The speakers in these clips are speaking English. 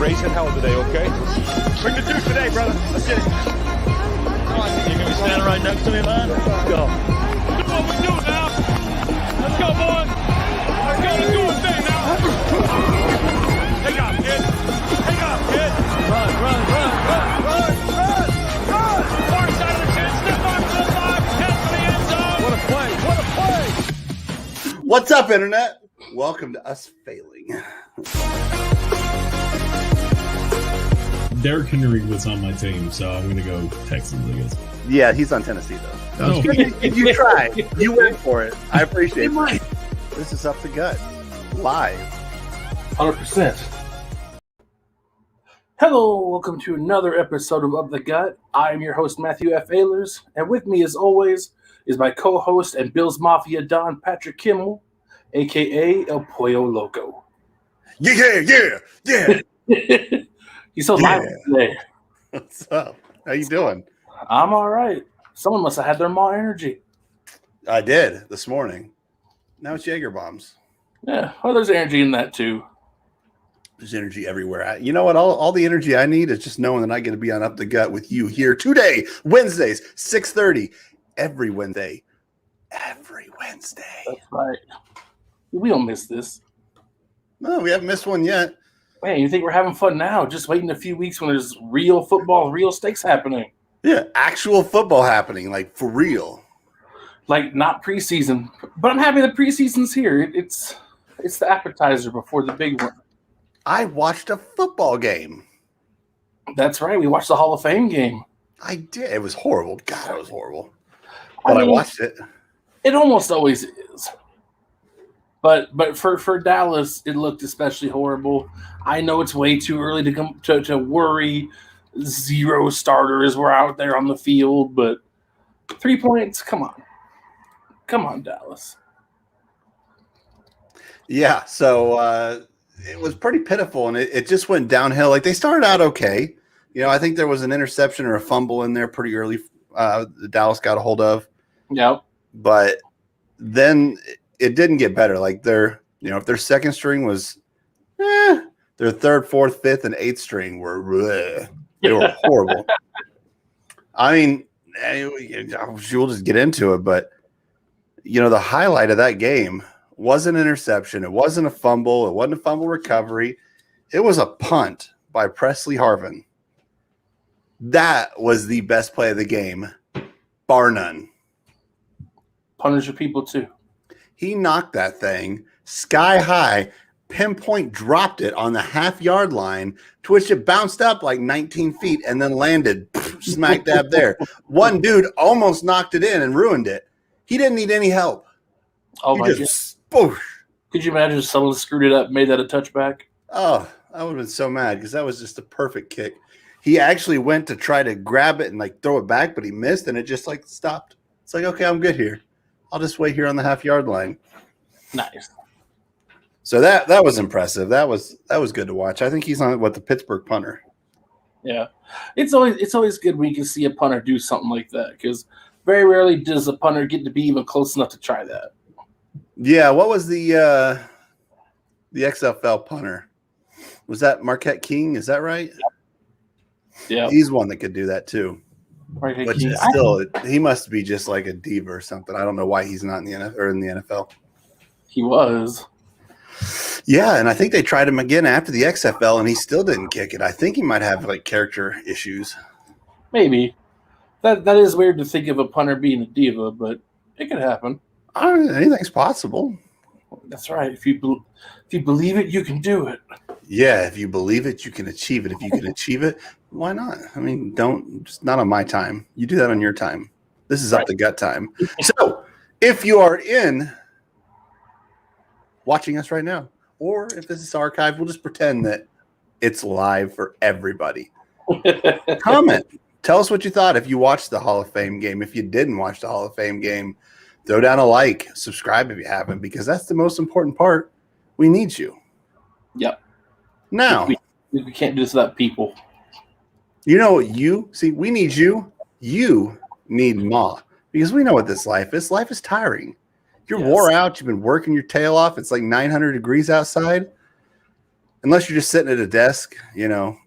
raising hell today, okay? Bring the juice today, brother. Let's get it. Come on, you're gonna be standing right next to me, man. Let's go. That's what we do now. Let's go, boys. Let's go. Let's do a thing now. Take off, kid. Take off, kid. Run. Far side of the 10. Step on to the 5. 10 for the end zone. What a play. What a play. What's up, Internet? Welcome to us failing. Derrick Henry was on my team, so I'm going to go Texans, I guess. Yeah, he's on Tennessee, though. Oh. You tried. You went for it. I appreciate it. This is Up the Gut, live. 100%. Hello, welcome to another episode of Up the Gut. I am your host, Matthew F. Ehlers, and with me, as always, is my co-host and Bills Mafia Don Patrick Kimmel, a.k.a. El Pollo Loco. Yeah. He's so live today. What's up? How you doing? I'm all right. Someone must have had their more energy. I did this morning. Now it's Jaeger bombs. Yeah, well, there's energy in that, too. There's energy everywhere. You know what? All the energy I need is just knowing that I get to be on Up the Gut with you here today, Wednesdays, 6:30, every Wednesday. Every Wednesday. That's right. We don't miss this. No, we haven't missed one yet. Man, you think we're having fun now? Just waiting a few weeks when there's real football, real stakes happening. Yeah, actual football happening, like for real. Like not preseason, but I'm happy the preseason's here. It's the appetizer before the big one. I watched a football game. That's right. We watched the Hall of Fame game. I did. It was horrible. God, it was horrible. But I watched it. It almost always is. But for Dallas, it looked especially horrible. I know it's way too early to worry. 0 starters were out there on the field, but 3 points, come on, Dallas. Yeah, so it was pretty pitiful, and it just went downhill. Like, they started out okay. You know, I think there was an interception or a fumble in there pretty early Dallas got a hold of. Yep. But then it didn't get better. Like, if their second string was their third, fourth, fifth, and eighth string were they were horrible. I mean, we'll just get into it, but the highlight of that game wasn't an interception. It wasn't a fumble. It wasn't a fumble recovery. It was a punt by Presley Harvin. That was the best play of the game, bar none. Punters are people too. He knocked that thing sky high, pinpoint dropped it on the half-yard line, to which it bounced up like 19 feet and then landed smack dab there. One dude almost knocked it in and ruined it. He didn't need any help. Oh, my God. Could you imagine if someone screwed it up and made that a touchback? Oh, I would have been so mad because that was just a perfect kick. He actually went to try to grab it and throw it back, but he missed, and it just stopped. It's like, okay, I'm good here. I'll just wait here on the half-yard line. Nice. So that was impressive. That was good to watch. I think he's on the Pittsburgh punter. Yeah, it's always good when you can see a punter do something like that, because very rarely does a punter get to be even close enough to try that. Yeah, what was the XFL punter? Was that Marquette King? Is that right? Yeah, he's one that could do that too. Marquette but King. Still, he must be just like a diva or something. I don't know why he's not in the NFL. He was. Yeah, and I think they tried him again after the XFL, and he still didn't kick it. I think he might have character issues. Maybe. That is weird to think of a punter being a diva, but it could happen. Anything's possible. That's right. If you believe it, you can do it. Yeah, if you believe it, you can achieve it. If you can achieve it, why not? I mean, just not on my time. You do that on your time. This is Up the Gut time. So, if you are watching us right now, or if this is archived, we'll just pretend that it's live for everybody. Comment. Tell us what you thought if you watched the Hall of Fame game. If you didn't watch the Hall of Fame game, throw down a like, subscribe if you haven't, because that's the most important part. We need you. Yep. Now. We can't do this without people. You know what we need you. You need Ma, because we know what this life is. Life is tiring. You're wore out. You've been working your tail off. It's like 900 degrees outside. unless you're just sitting at a desk,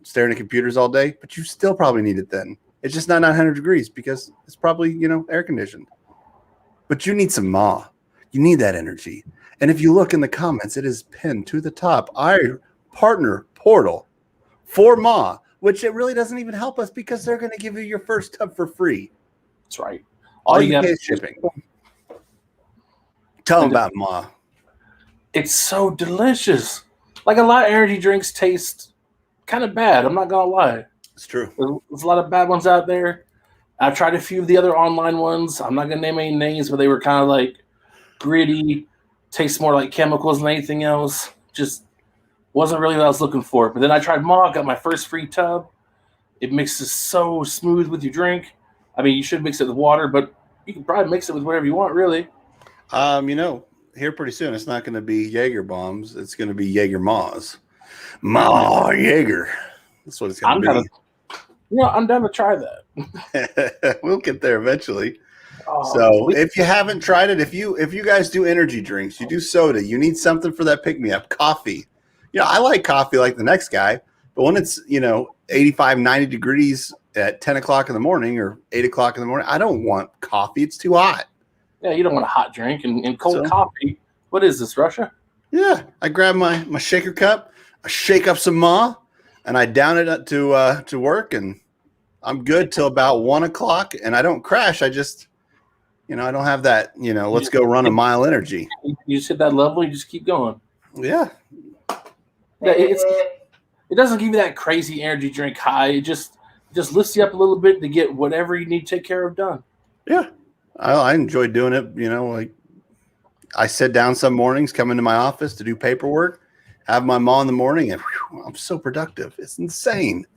staring at computers all day, but you still probably need it then. It's just not 900 degrees because it's probably, air conditioned. But you need some Ma. You need that energy. And if you look in the comments, it is pinned to the top. Our partner portal for Ma, which it really doesn't even help us because they're going to give you your first tub for free. That's right. All you pay is shipping. Tell them about Ma. It's so delicious. Like a lot of energy drinks taste kind of bad. I'm not going to lie. It's true. There's a lot of bad ones out there. I've tried a few of the other online ones. I'm not going to name any names, but they were kind of like gritty, tastes more like chemicals than anything else. Just wasn't really what I was looking for. But then I tried Ma, got my first free tub. It mixes so smooth with your drink. I mean, you should mix it with water, but you can probably mix it with whatever you want, really. Here pretty soon, it's not going to be Jaeger bombs. It's going to be Jaeger Ma's. Ma Jaeger. That's what it's going to be. I'm down to try that. We'll get there eventually. So if you haven't tried it, if you guys do energy drinks, you do soda, you need something for that pick-me-up. Coffee. I like coffee like the next guy, but when it's 85, 90 degrees at 10 o'clock in the morning or 8 o'clock in the morning, I don't want coffee. It's too hot. Yeah, you don't want a hot drink and cold coffee. What is this, Russia? Yeah, I grab my shaker cup, I shake up some Ma, and I down it to work, and I'm good till about 1 o'clock, and I don't crash. I just, I don't have that, let's go run a mile energy. You just hit that level, you just keep going. Yeah. Yeah, it doesn't give you that crazy energy drink high. It just lifts you up a little bit to get whatever you need to take care of done. Yeah. I enjoy doing it, like I sit down some mornings, come into my office to do paperwork, have my Ma in the morning, and I'm so productive. It's insane.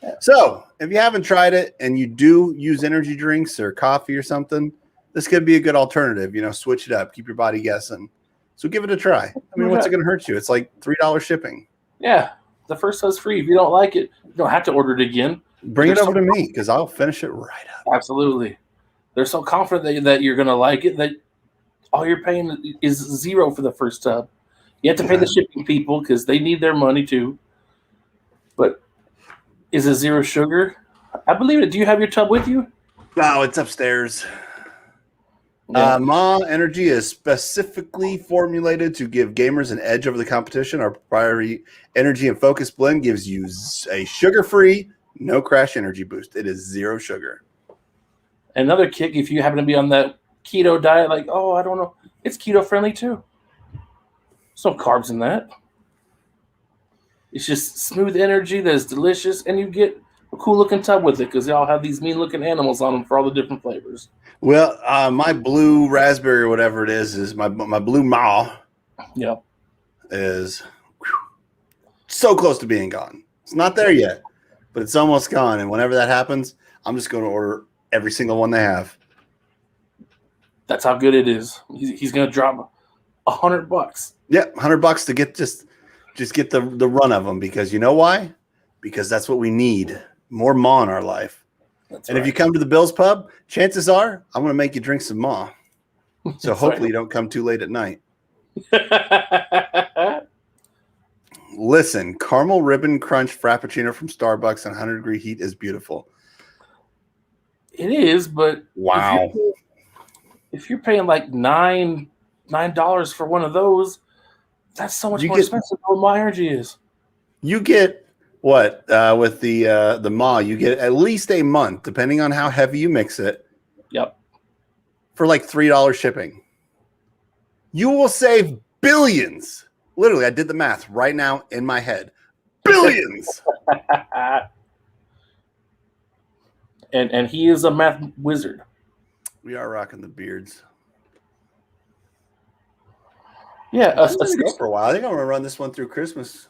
Yeah. So if you haven't tried it and you do use energy drinks or coffee or something, this could be a good alternative. Switch it up, keep your body guessing. So give it a try. I mean, what's it going to hurt you? It's like $3 shipping. Yeah, the first one's free. If you don't like it, you don't have to order it again. Bring it over to me because I'll finish it right up. Absolutely. They're so confident that you're going to like it that all you're paying is $0 for the first tub. You have to pay the shipping people because they need their money too. But is it 0 sugar? I believe it. Do you have your tub with you? No, it's upstairs. Yeah. Ma Energy is specifically formulated to give gamers an edge over the competition. Our proprietary energy and focus blend gives you a sugar-free, no crash energy boost. It is 0 sugar. Another kick if you happen to be on that keto diet, like, I don't know, it's keto friendly too. There's no carbs in that. It's just smooth energy that's delicious, and you get a cool looking tub with it because they all have these mean looking animals on them for all the different flavors. Well, my blue raspberry or whatever it is my blue Ma. Yeah, is so close to being gone. It's not there yet, but it's almost gone. And whenever that happens, I'm just going to order every single one they have. That's how good it is. He's going to drop $100. Yeah, $100 to get just get the run of them because you know why? Because that's what we need. More Ma in our life. That's and right. If you come to the Bills Pub, chances are I'm going to make you drink some Ma. So hopefully you don't come too late at night. Listen, caramel ribbon crunch frappuccino from Starbucks in 100-degree heat is beautiful. It is, but wow. If you're paying like $9 for one of those, that's so much more expensive than what My Energy is. You get what with the Ma? You get at least a month, depending on how heavy you mix it. Yep. For like $3 shipping, you will save billions. Literally, I did the math right now in my head. Billions. And he is a math wizard. We are rocking the beards. Yeah, I'm going to go for a while. I think I'm going to run this one through Christmas.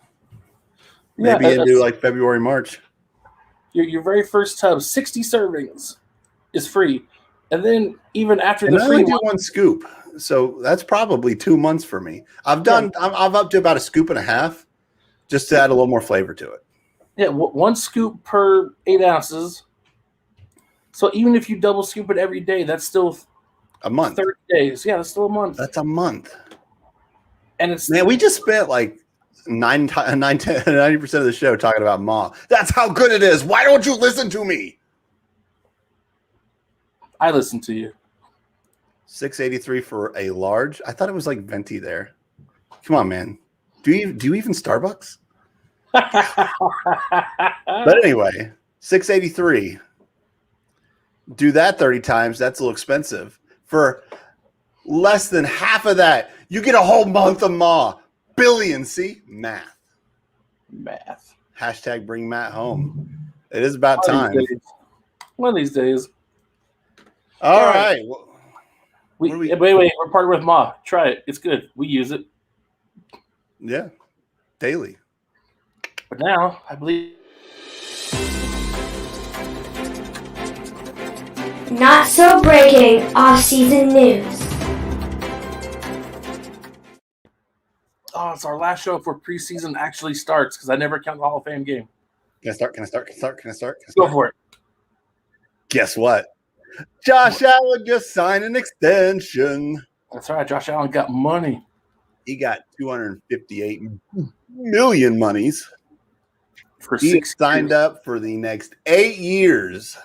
Maybe into like February, March. Your very first tub, 60 servings, is free, and then even after the free one scoop, so that's probably 2 months for me. I'm up to about a scoop and a half, just to add a little more flavor to it. Yeah, 1 scoop per 8 ounces. So even if you double scoop it every day, that's still a month. 30 days. Yeah, that's still a month. That's a month. And it's we just spent like 90% of the show talking about Ma. That's how good it is. Why don't you listen to me? I listen to you. 683 for a large. I thought it was like venti there. Come on, man. Do you even Starbucks? But anyway, 683. Do that 30 times. That's a little expensive. For less than half of that, you get a whole month of Ma. Billion. See? Math. Hashtag bring Matt home. It is about time. One of these days. All right. Wait. We're partnered with Ma. Try it. It's good. We use it. Yeah. Daily. But now, I believe. Not so breaking off-season news. Oh, it's our last show before preseason actually starts because I never count the Hall of Fame game. Can I start? Go for it. Guess what? Josh Allen just signed an extension. That's right. Josh Allen got money. He got 258 million monies. He signed up for the next 8 years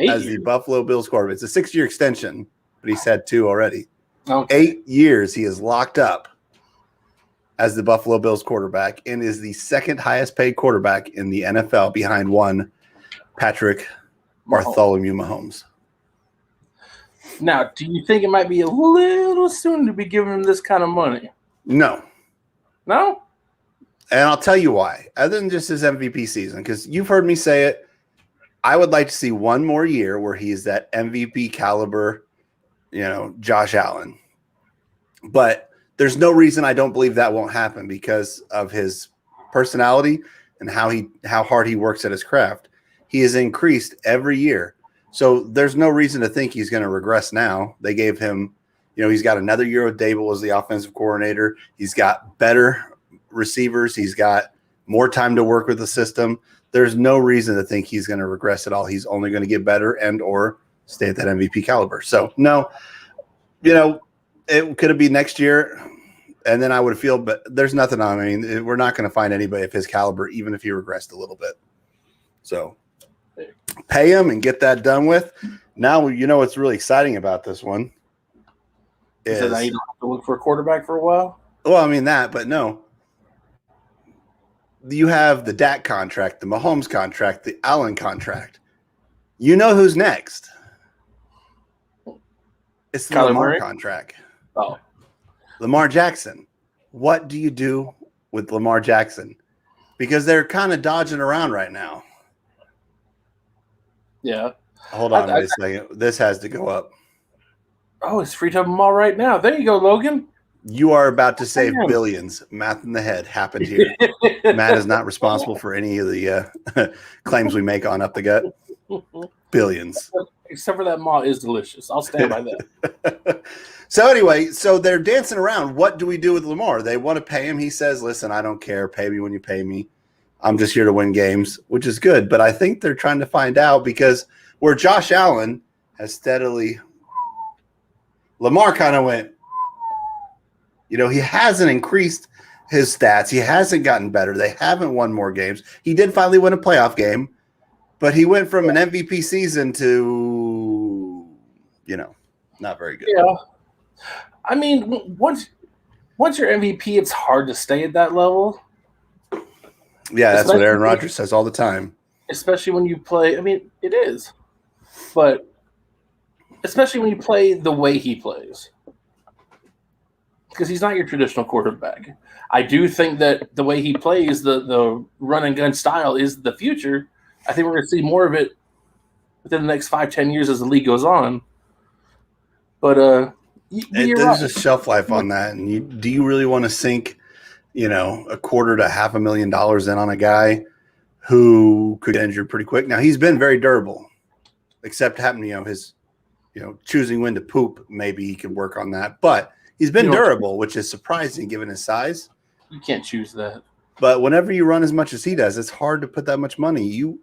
as the Buffalo Bills quarterback. It's a 6-year extension, but he's had 2 already. Okay. 8 years he is locked up as the Buffalo Bills quarterback and is the second highest paid quarterback in the NFL behind one Patrick Bartholomew Mahomes. Now, do you think it might be a little soon to be giving him this kind of money? No. No? And I'll tell you why. Other than just his MVP season, because you've heard me say it, I would like to see one more year where he's that MVP caliber, Josh Allen. But there's no reason I don't believe that won't happen because of his personality and how hard he works at his craft. He has increased every year. So there's no reason to think he's going to regress now. They gave him, he's got another year with Dable as the offensive coordinator. He's got better receivers. He's got more time to work with the system. There's no reason to think he's going to regress at all. He's only going to get better and or stay at that MVP caliber. So, no, it could be next year, and then I would feel, but there's nothing on. I mean, we're not going to find anybody of his caliber, even if he regressed a little bit. So pay him and get that done with. Now, what's really exciting about this one is now you don't have to look for a quarterback for a while? Well, I mean that, but no. You have the Dak contract, the Mahomes contract, the Allen contract. You know who's next. It's the Lamar contract. Oh. Lamar Jackson. What do you do with Lamar Jackson? Because they're kind of dodging around right now. Yeah. Hold on wait a second. This has to go up. Oh, it's free to them all right now. There you go, Logan. You are about to save billions. Math in the head happened here. Matt is not responsible for any of the claims we make on Up the Gut. Billions. Except for that maw is delicious. I'll stand by that. So anyway, they're dancing around. What do we do with Lamar? They want to pay him. He says, listen, I don't care. Pay me when you pay me. I'm just here to win games, which is good. But I think they're trying to find out because where Josh Allen has steadily – Lamar kind of went – he hasn't increased his stats. He hasn't gotten better. They haven't won more games. He did finally win a playoff game, but he went from an MVP season to, not very good. Yeah. I mean, once you're MVP, it's hard to stay at that level. Yeah, that's what Aaron Rodgers says all the time. Especially when you play – I mean, it is. But especially when you play the way he plays. Because he's not your traditional quarterback. I do think that the way he plays, the run and gun style is the future. I think we're going to see more of it within the next 5-10 years as the league goes on. But there's a shelf life on that. And do you really want to sink, $250,000 to $500,000 in on a guy who could get injured pretty quick? Now he's been very durable, except his, choosing when to poop. Maybe he could work on that, but. He's been durable, which is surprising given his size. You can't choose that. But whenever you run as much as he does, it's hard to put that much money. You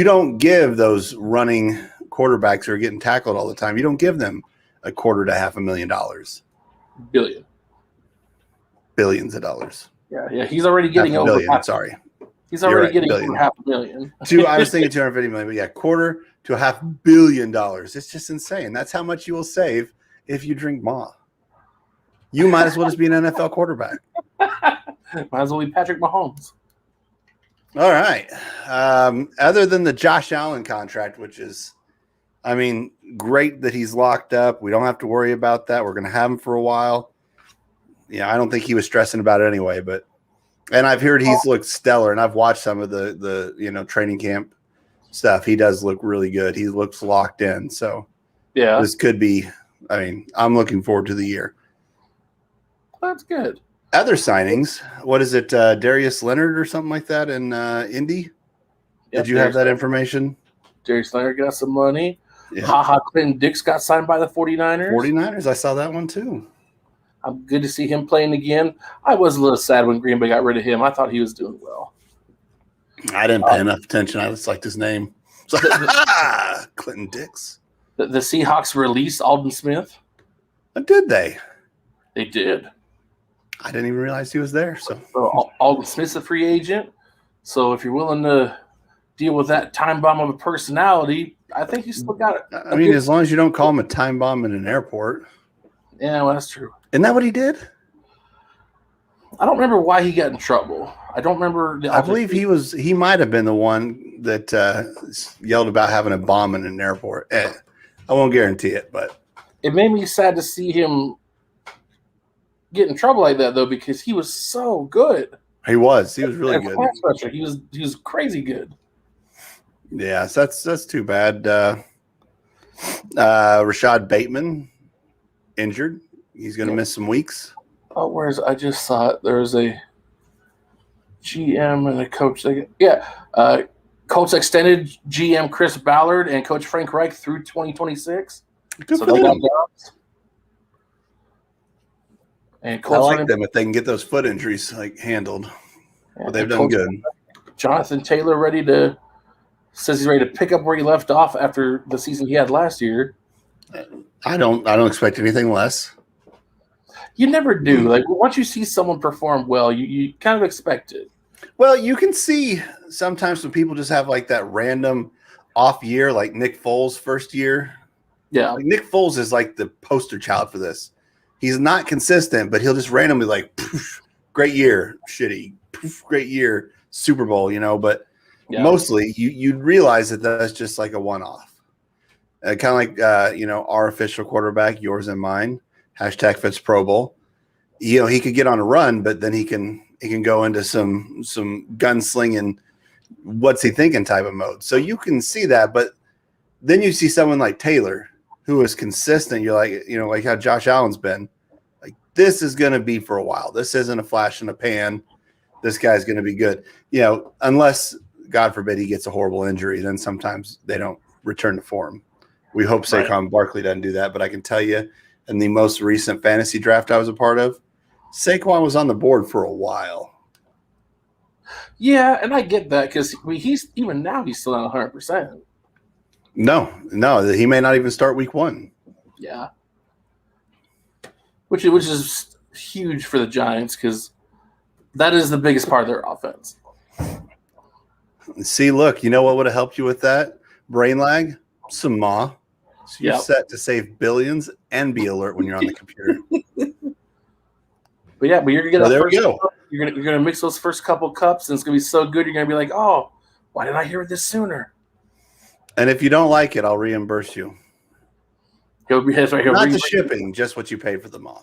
don't give those running quarterbacks who are getting tackled all the time, you don't give them $250,000 to $500,000. Billions Billions of dollars. Yeah. He's already getting $500 over. million, sorry. He's already right, getting billion. over $500,000. I was thinking 250 million, but yeah, $250 to $500 million. It's just insane. That's how much you will save if you drink Ma. You might as well just be an NFL quarterback. Might as well be Patrick Mahomes. All right. Other than the Josh Allen contract, which is, I mean, great that he's locked up. We don't have to worry about that. We're going to have him for a while. Yeah, I don't think he was stressing about it anyway, and I've heard he's looked stellar, and I've watched some of the training camp stuff. He does look really good. He looks locked in. So Yeah, this could be, I mean, I'm looking forward to the year. that's good. Other signings, what is it, Darius Leonard or something like that in Indy? Yep, Did you have that information? Darius Leonard got some money. Yeah. Clinton Dix got signed by the 49ers. 49ers, I saw that one too. I'm good to see him playing again. I was a little sad when Green Bay got rid of him. I thought he was doing well. I didn't pay enough attention. I just liked his name. So, Clinton Dix. The Seahawks released Alden Smith. Did they? They did. I didn't even realize he was there. So Alden Smith's a free agent. So if you're willing to deal with that time bomb of a personality, I think you still got it. I mean, as long as you don't call him a time bomb in an airport. Yeah, well, that's true. Isn't that what he did? I don't remember why he got in trouble. I don't remember. I believe he might have been the one that yelled about having a bomb in an airport. I won't guarantee it, but it made me sad to see him get in trouble like that, though, because he was so good. He was really good. He was crazy good. Yeah, so that's too bad. Rashad Bateman injured. He's going to miss some weeks. Oh, I just saw it. There was a GM and a coach. Colts extended GM Chris Ballard and Coach Frank Reich through 2026. Good so for they got them. jobs. And I Colts like them if they can get those foot injuries handled. But they've done good. Jonathan Taylor says he's ready to pick up where he left off after the season he had last year. I don't expect anything less. You never do. Like once you see someone perform well, you kind of expect it. Well, you can see sometimes when people just have like that random off year, like Nick Foles' first year. Yeah. Like Nick Foles is like the poster child for this. He's not consistent, but he'll just randomly like, poof, great year, shitty, poof, great year, Super Bowl, but mostly you'd realize that that's just like a one-off. Kind of like, our official quarterback, yours and mine, #Fitz Pro Bowl. He could get on a run, but then he can go into some gunslinging, what's he thinking type of mode. So you can see that, but then you see someone like Taylor who is consistent. You're like, like how Josh Allen's been. Like this is going to be for a while. This isn't a flash in the pan. This guy's going to be good. Unless God forbid he gets a horrible injury, then sometimes they don't return to form. We hope Saquon Barkley doesn't do that, but I can tell you in the most recent fantasy draft I was a part of, Saquon was on the board for a while. Yeah, and I get that because he's even now he's still not 100%. No, he may not even start week 1. Yeah, which is huge for the Giants because that is the biggest part of their offense. See, look, you know what would have helped you with that brain lag? Some Ma. So you're set to save billions and be alert when you're on the computer. But you're gonna get there we go. You're gonna mix those first couple cups, and it's gonna be so good. You're gonna be like, oh, why didn't I hear this sooner? And if you don't like it, I'll reimburse you. Not the shipping, just what you paid for the Ma.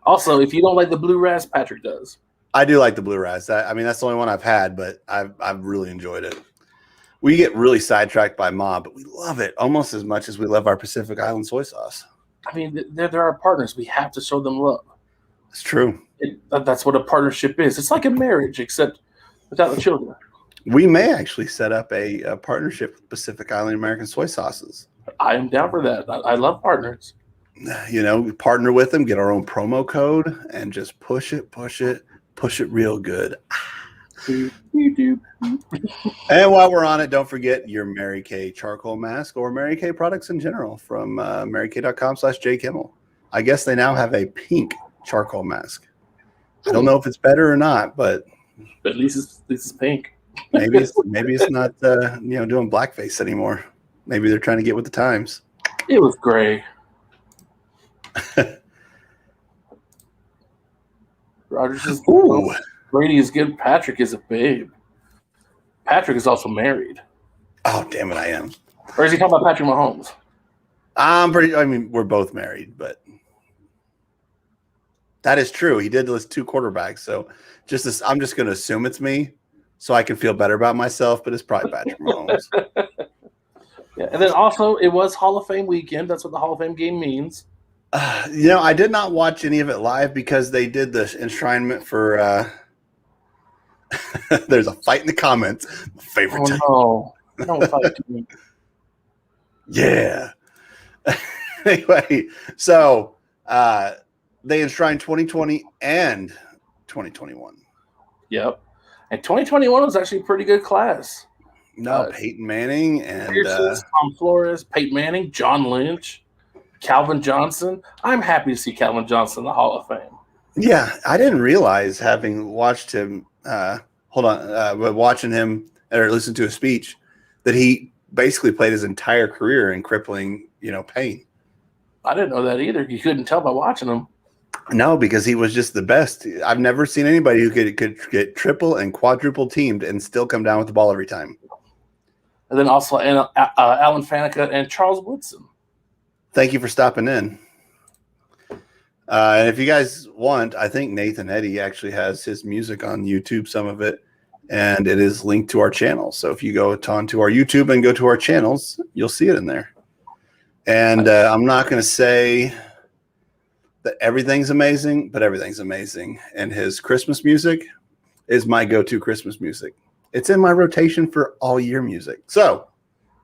Also, if you don't like the blue ras, Patrick does. I do like the blue ras. That's the only one I've had, but I've really enjoyed it. We get really sidetracked by Ma, but we love it almost as much as we love our Pacific Island soy sauce. I mean, they're our partners. We have to show them love. It's true. That's what a partnership is. It's like a marriage, except without the children. We may actually set up a partnership with Pacific Island American soy sauces. I am down for that. I love partners. We partner with them, get our own promo code, and just push it real good. And while we're on it, don't forget your Mary Kay charcoal mask or Mary Kay products in general from marykay.com/jkimmel. I guess they now have a pink charcoal mask. I don't know if it's better or not, but at least it's pink. maybe it's not doing blackface anymore. Maybe they're trying to get with the times. It was gray. Rogers is Ooh. Brady is good. Patrick is a babe. Patrick is also married. Oh, damn it, I am. Or is he talking about Patrick Mahomes? We're both married, but that is true. He did list 2 quarterbacks, so I'm just going to assume it's me, so I can feel better about myself. But it's probably Patrick Mahomes. Yeah, and then also it was Hall of Fame weekend. That's what the Hall of Fame game means. I did not watch any of it live because they did the enshrinement for. There's a fight in the comments. Favorite time. Oh no! Don't fight me. Yeah. Anyway, so they enshrined 2020 and 2021. Yep, and 2021 was actually a pretty good class. No, Peyton Manning and Tom Flores, Peyton Manning, John Lynch, Calvin Johnson. I'm happy to see Calvin Johnson in the Hall of Fame. Yeah, I didn't realize, having watched him. Watching him or listening to his speech, that he basically played his entire career in crippling, pain. I didn't know that either. You couldn't tell by watching him. No, because he was just the best. I've never seen anybody who could get triple and quadruple teamed and still come down with the ball every time. And then also Alan Faneca and Charles Woodson. Thank you for stopping in. And if you guys want, I think Nathan Eddy actually has his music on YouTube, some of it, and it is linked to our channel. So if you go onto our YouTube and go to our channels, you'll see it in there. And I'm not going to say that everything's amazing, but everything's amazing. And his Christmas music is my go-to Christmas music. It's in my rotation for all year music. So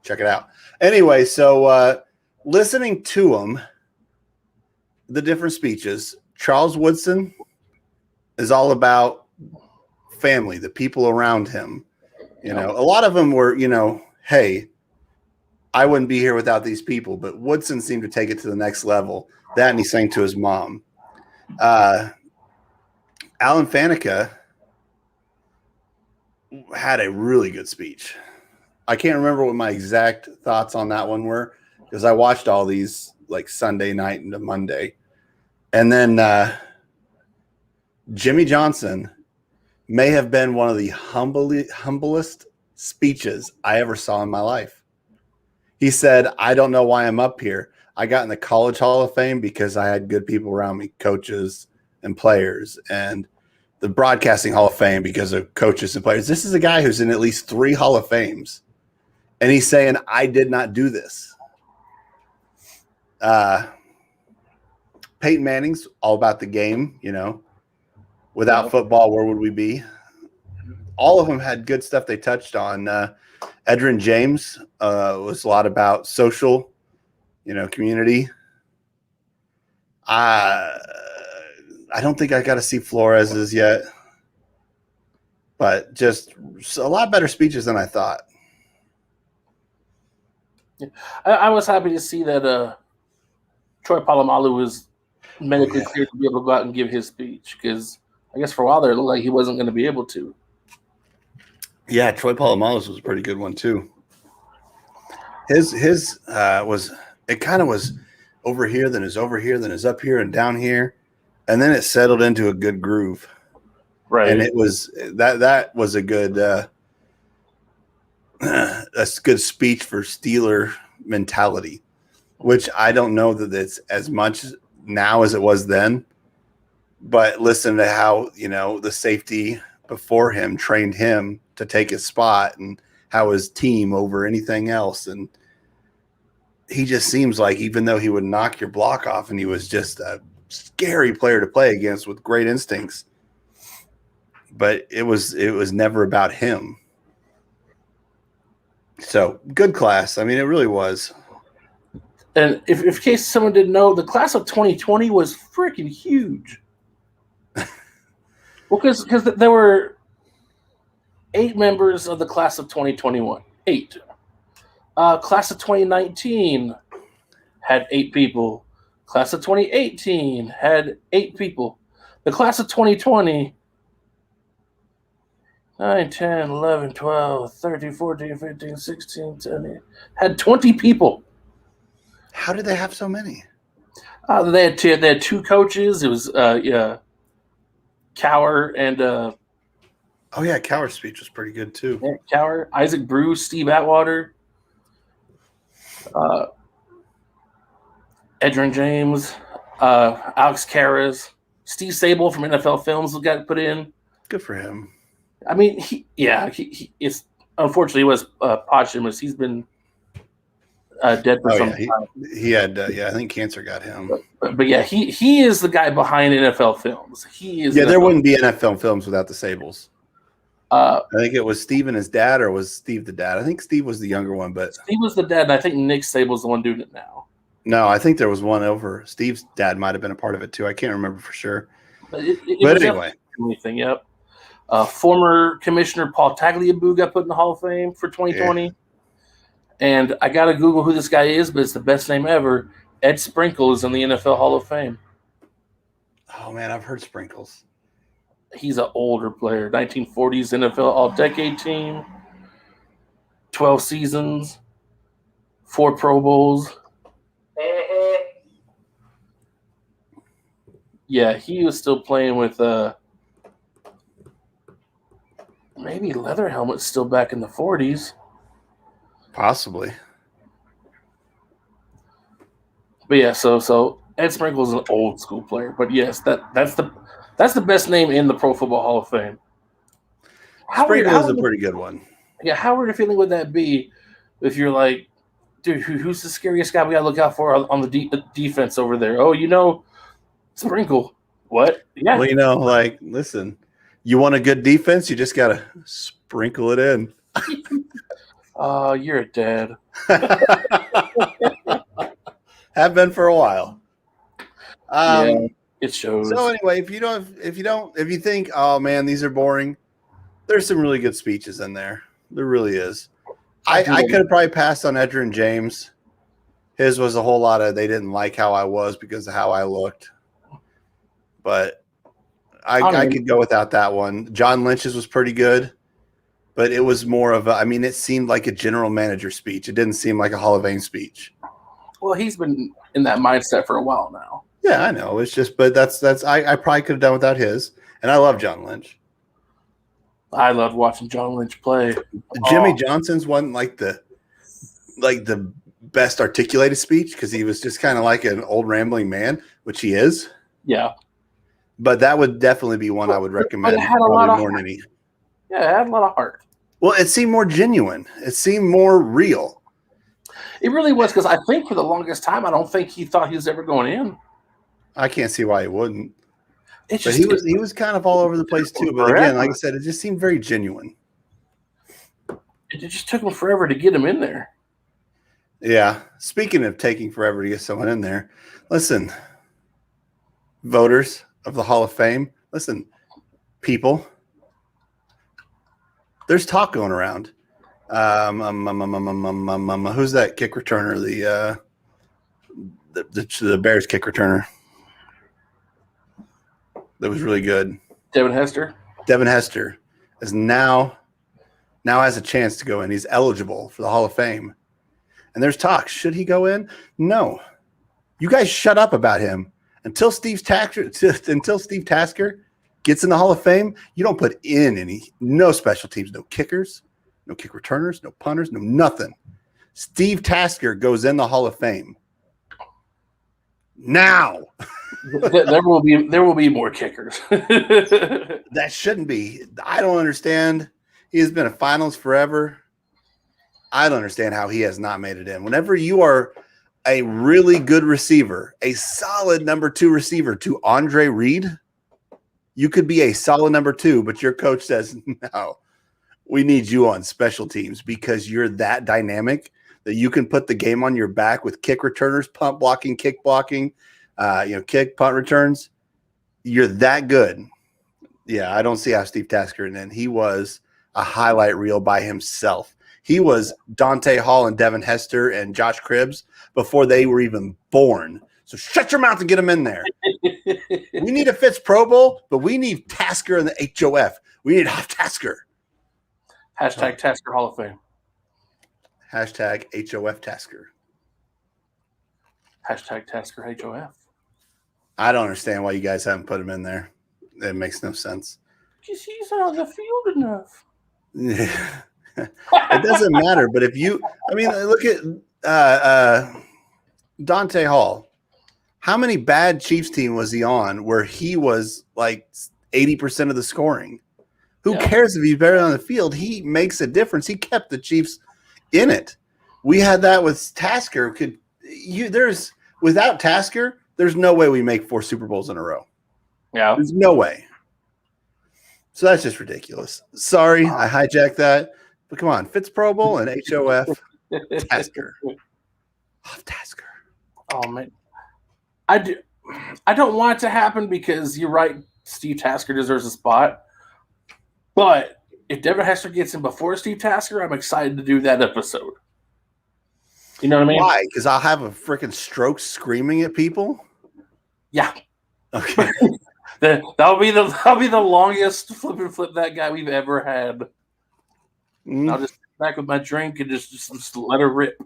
check it out. Anyway, so listening to him, the different speeches, Charles Woodson is all about family, the people around him. A lot of them were, hey, I wouldn't be here without these people. But Woodson seemed to take it to the next level. That, and he sang to his mom. Alan Faneca had a really good speech. I can't remember what my exact thoughts on that one were, because I watched all these like Sunday night into Monday. And then Jimmy Johnson may have been one of the humblest speeches I ever saw in my life. He said, I don't know why I'm up here. I got in the College Hall of Fame because I had good people around me, coaches and players, and the Broadcasting Hall of Fame because of coaches and players. This is a guy who's in at least 3 Hall of Fames. And he's saying, I did not do this. Peyton Manning's all about the game, Without football, where would we be? All of them had good stuff they touched on. Edgerrin James was a lot about social, community. I don't think I got to see Flores's yet, but just a lot better speeches than I thought. Yeah. I was happy to see that Troy Polamalu was medically cleared to be able to go out and give his speech, because I guess for a while there it looked like he wasn't going to be able to. Yeah, Troy Polamalu's was a pretty good one too. His was, it kind of was over here, then is over here, then is up here and down here, and then it settled into a good groove. Right, and it was that was a good speech for Steeler mentality, which I don't know that it's as much now as it was then. But listen to how, the safety before him trained him to take his spot, and how his team over anything else. And he just seems like, even though he would knock your block off and he was just a scary player to play against with great instincts, but it was never about him. So good class. I mean, it really was. And if in case someone didn't know, the class of 2020 was freaking huge. Well, because there were 8 members of the class of 2021. 8. Class of 2019 had 8 people. Class of 2018 had 8 people. The class of 2020, 9, 10, 11, 12, 13, 14, 15, 16, 17, had 20 people. How did they have so many? They had two coaches. It was Cower and Oh yeah, Cowher's speech was pretty good too. Cower, Isaac Bruce, Steve Atwater, Edgerrin James, Alex Karras, Steve Sable from NFL Films got put in. Good for him. I mean, he it's unfortunately was posthumous. He's been dead for some time. He had I think cancer got him. But yeah, he is the guy behind NFL Films. He is. Yeah, there wouldn't be NFL Films without the Sables. I think it was Steve and his dad, or was Steve the dad? I think Steve was the younger one, but Steve was the dad, and I think Nick Sable's the one doing it now. No, I think there was one over. Steve's dad might have been a part of it too. I can't remember for sure. But anyway, anything. Yep. Former Commissioner Paul Tagliabue got put in the Hall of Fame for 2020. Yeah. And I got to Google who this guy is, but it's the best name ever. Ed Sprinkle is in the NFL Hall of Fame. Oh, man, I've heard Sprinkles. He's an older player. 1940s NFL All-Decade team. 12 seasons. 4 Pro Bowls. Yeah, he was still playing with maybe leather helmets still back in the 40s. Possibly. But yeah, so Ed Sprinkle is an old school player. But yes, that's the best name in the Pro Football Hall of Fame. Sprinkle is a pretty good one. Yeah, how weird a feeling would that be if you're like, dude, who's the scariest guy we gotta look out for on the defense over there? Oh, Sprinkle. What? Yeah. Well, like, listen, you want a good defense, you just gotta sprinkle it in. You're a dad. Have been for a while. Yeah, it shows. So anyway, if you think, oh man, these are boring, there's some really good speeches in there. There really is. I could have probably passed on Edgerrin James. His was a whole lot of they didn't like how I was because of how I looked. But I could go without that one. John Lynch's was pretty good, but it was more of it seemed like a general manager speech. It didn't seem like a Hall of Fame speech. Well, he's been in that mindset for a while now. Yeah, I know. It's just, but that's I probably could have done without his. And I love John Lynch. I loved watching John Lynch play. Jimmy Johnson's wasn't like the best articulated speech because he was just kind of like an old rambling man, which he is. Yeah. But that would definitely be one I would recommend. It had a lot of more than any. Yeah, it had a lot of heart. Well, it seemed more genuine. It seemed more real. It really was because I think for the longest time, I don't think he thought he was ever going in. I can't see why he wouldn't. But he was kind of all over the place too. But again, like I said, it just seemed very genuine. It just took him forever to get him in there. Yeah. Speaking of taking forever to get someone in there, listen, voters of the Hall of Fame, listen, people, there's talk going around. Who's that kick returner? The Bears kick returner. That was really good. Devin Hester. Devin Hester is now has a chance to go in. He's eligible for the Hall of Fame. And there's talk. Should he go in? No. You guys shut up about him. Until Steve Tasker gets in the Hall of Fame, you don't put in no special teams, no kickers, no kick returners, no punters, no nothing. Steve Tasker goes in the Hall of Fame. Now. There will be more kickers. That shouldn't be. I don't understand. He has been a finalist forever. I don't understand how he has not made it in. Whenever you are a really good receiver, a solid number 2 receiver to Andre Reed, you could be a solid number 2, but your coach says, no, we need you on special teams because you're that dynamic that you can put the game on your back with kick returners, punt blocking, kick blocking, kick, punt returns. You're that good. Yeah, I don't see how Steve Tasker, and then he was a highlight reel by himself. He was Dante Hall and Devin Hester and Josh Cribbs before they were even born. So shut your mouth and get him in there. We need a Fitz Pro Bowl, but we need Tasker in the HOF. We need Tasker. Hashtag Tasker Hall of Fame. Hashtag HOF Tasker. Hashtag Tasker HOF. I don't understand why you guys haven't put him in there. It makes no sense. Because he's not on the field enough. It doesn't matter. But if you, I mean, look at Dante Hall. How many bad Chiefs team was he on where he was like 80% of the scoring? Who cares if he's better on the field? He makes a difference. He kept the Chiefs in it. We had that with Tasker. Without Tasker, there's no way we make 4 Super Bowls in a row. Yeah. There's no way. So that's just ridiculous. Sorry, I hijacked that. But come on, Fitz Pro Bowl and HOF Tasker. Tasker. Oh man. I don't want it to happen because you're right, Steve Tasker deserves a spot. But if Devin Hester gets in before Steve Tasker, I'm excited to do that episode. You know what I mean? Why? Because I'll have a freaking stroke screaming at people? Yeah. Okay. That'll be the longest flip that guy we've ever had. I'll just sit back with my drink and just let her rip.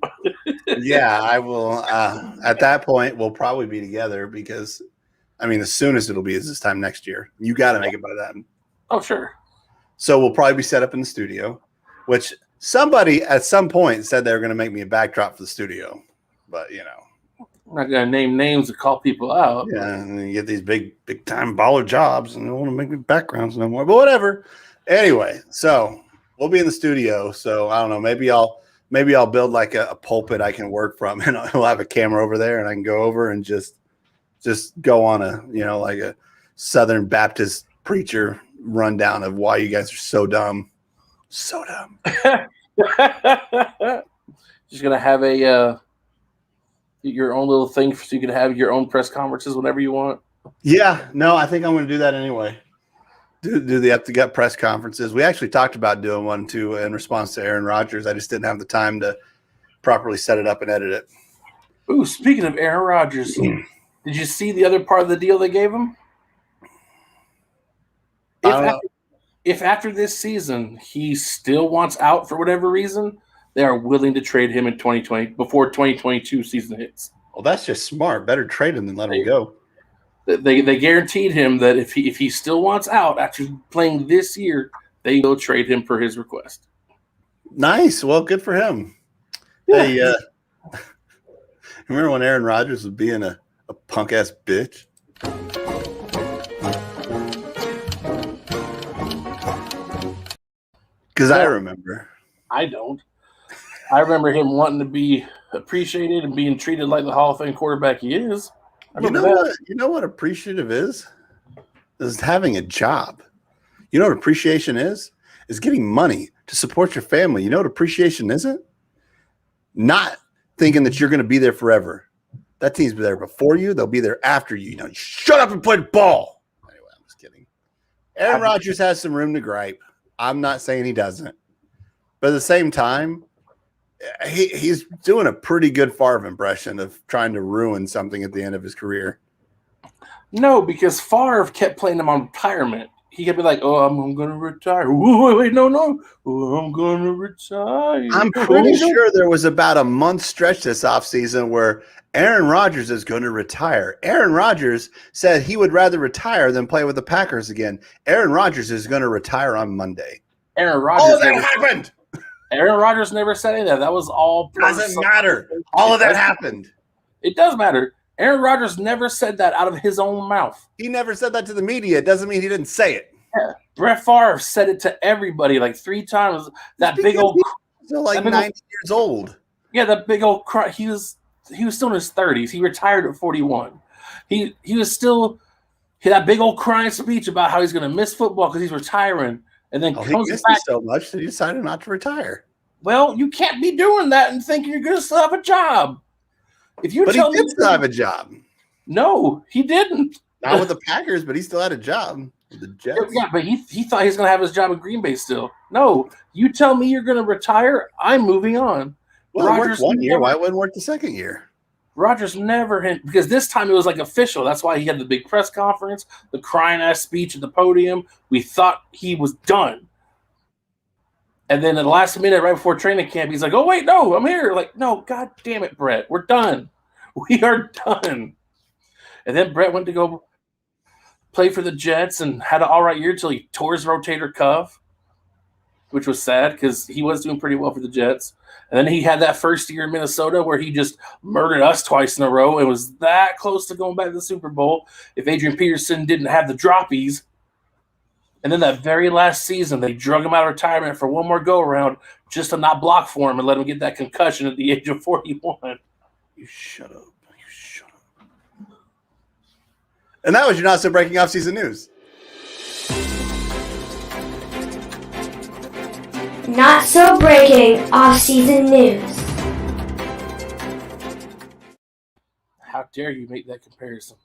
Yeah, I will. At that point, we'll probably be together because, I mean, the soonest it'll be is this time next year. You got to make it by then. Oh, sure. So we'll probably be set up in the studio, which somebody at some point said they were going to make me a backdrop for the studio. But, you know. I'm not going to name names and call people out. Yeah, and then you get these big time baller jobs and they don't want to make me backgrounds no more. But whatever. Anyway, so we'll be in the studio. So I don't know. Maybe I'll build like a pulpit I can work from, and I'll have a camera over there, and I can go over and just go on like a Southern Baptist preacher rundown of why you guys are so dumb. So dumb. Just gonna have your own little thing so you can have your own press conferences whenever you want. Yeah, no, I think I'm going to do that anyway. Do the up to gut press conferences. We actually talked about doing one too in response to Aaron Rodgers. I just didn't have the time to properly set it up and edit it. Ooh, speaking of Aaron Rodgers, did you see the other part of the deal they gave him? If after this season he still wants out for whatever reason, they are willing to trade him in 2020 before 2022 season hits. Well, that's just smart. Better trade him than let him go. They guaranteed him that if he still wants out after playing this year, they will trade him for his request. Nice. Well, good for him. Yeah. Hey, remember when Aaron Rodgers was being a punk ass bitch? Because I remember. I don't. I remember him wanting to be appreciated and being treated like the Hall of Fame quarterback he is. You know what appreciative is? Is having a job. You know what appreciation is? Is getting money to support your family. You know what appreciation isn't? Not thinking that you're going to be there forever. That team's there before you. They'll be there after you. You shut up and play ball. Anyway, I'm just kidding. Aaron Rodgers has some room to gripe. I'm not saying he doesn't. But at the same time, he's doing a pretty good Favre impression of trying to ruin something at the end of his career. No, because Favre kept playing him on retirement. He kept be like, "Oh, I'm going to retire." Wait, no. Oh, I'm going to retire. I'm pretty sure there was about a month stretch this offseason where Aaron Rodgers is going to retire. Aaron Rodgers said he would rather retire than play with the Packers again. Aaron Rodgers is going to retire on Monday. Aaron Rodgers. That happened. Aaron Rodgers never said any of that. That was all. Doesn't matter. All of that happened. It does matter. Aaron Rodgers never said that out of his own mouth. He never said that to the media. It doesn't mean he didn't say it. Yeah. Brett Favre said it to everybody like 3 times. That big old. He's still like 90 years old. Yeah, that big old cry. He was still in his 30s. He retired at 41. He was still that big old crying speech about how he's going to miss football because he's retiring. And then comes back so much that he decided not to retire. Well, you can't be doing that and thinking you're going to still have a job. But he did still have a job. No, he didn't. Not with the Packers, but he still had a job with the Jets. Yeah, but he thought he was going to have his job in Green Bay still. No, you tell me you're going to retire, I'm moving on. Well, it worked 1 year. Why wouldn't it work the second year? Rodgers never hit, because this time it was like official. That's why he had the big press conference, the crying ass speech at the podium. We thought he was done. And then in the last minute, right before training camp, he's like, "Oh, wait, no, I'm here." Like, no, God damn it, Brett. We're done. We are done. And then Brett went to go play for the Jets and had an all right year until he tore his rotator cuff, which was sad because he was doing pretty well for the Jets. And then he had that first year in Minnesota where he just murdered us twice in a row and was that close to going back to the Super Bowl if Adrian Peterson didn't have the droppies. And then that very last season, they drug him out of retirement for one more go-around just to not block for him and let him get that concussion at the age of 41. You shut up. You shut up. And that was your not so breaking off-season news. Not so breaking off-season news. How dare you make that comparison?